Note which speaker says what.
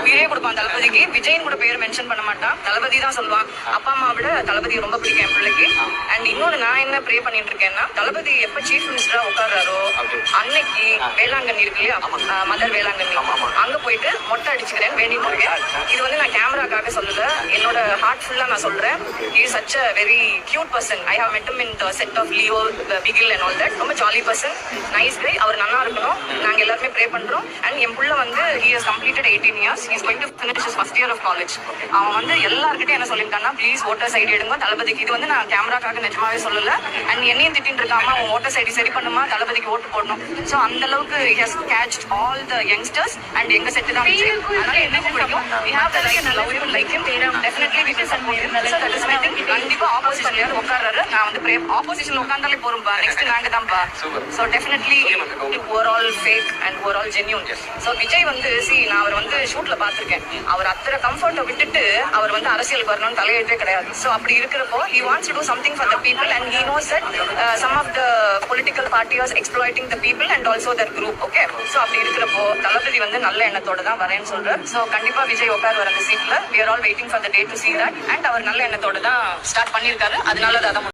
Speaker 1: உயிரே கொடுப்பான் தளபதிக்கு. விஜயின் கூட பேர் மென்ஷன் பண்ண மாட்டான், தளபதி தான் சொல்லுவான். அப்பா அம்மா விட தளபதி ரொம்ப பிடிக்கும் என் பிள்ளைக்கு. அண்ட் இன்னொன்று நான் என்ன ப்ரே பண்ணிட்டு இருக்கேன்னா, தளபதி எப்ப சீஃப் மினிஸ்டரா உட்கார்றாரோ அன்னைக்கு வேளாங்கண்ணி இருக்கு இல்லையா, மதர் வேளாங்கண்ணி, அங்க போயிட்டு மொட்டை அடிச்சுக்கிறேன் வேண்டிட்டு இருக்கேன். இது வந்து நான் கேமராக்காக சொல்லல, என்னோட ஹார்ட் ஃபுல்லா நான் சொல்றேன். He is such a very cute person. I have met him in the set of Leo, Bigil and all that. ரொம்ப ஜாலி பர்சன், நைஸ் கை. அவர் நல்லா இருக்கணும், நாங்க எல்லாருமே ப்ரே பண்றோம். அண்ட் என் புள்ள வந்து he has completed 18 years. he is going to finish his first year of college. அவன் வந்து எல்லார்கிட்டயும் என்ன சொல்லியிருக்கான்னா, ப்ளீஸ் ஓட்டர்ஸ் ஐடி எடுங்க தளபதிக்கு. இது வந்து நான் கேமராக்காக நிஜமாவே சொல்லல. அண்ட் என்னையும் திட்டின்னு இருக்காம, அவன் ஓட்டர்ஸ் ஐடி சரி பண்ணுமா, தளபதிக்கு ஓட்டு போடணும். ஸோ அந்த அளவுக்கு he has catched all the youngsters. and எங்க செட்டு தான் அதனால எனக்கு பிடிக்கும். we have the right to love him, like him. definitely we can support him. so that is my thing. கண்டிப்பா ஆப்போசிஷன்ல யாரும் உட்கார்றாரு, நான் வந்து ப்ரே ஆப்போசிஷன்ல உட்கார்ந்தாலே போறோம்பா, நெக்ஸ்ட் நாங்க தான்ப்பா. So definitely overall fake and overall genuine. So Vijay வந்து நான் அவர் வந்து ஷூட்ல பார்த்திருக்கேன். அவர் அத்தனை கம்ஃபர்ட்டை விட்டுட்டு அவர் வந்து அரசியலுக்கு வரணும்னு தலையெழுத்தே கிடையாது. ஸோ அப்படி இருக்கிறப்போ he wants to do something for the people and he knows that some of the political parties are exploiting the people and also their group. okay, so அப்படி இருக்கிறப்போ தளபதி வந்து நல்ல எண்ணத்தோட தான் வரேன்னு சொல்றாரு. ஸோ கண்டிப்பா விஜய் உட்கார் வர அந்த சீட்ல we are all waiting for the day to see that. and அவர் நல்ல எண்ணத்தோட தான் ஸ்டார்ட் பண்ணியிருக்காரு. அதனால தான்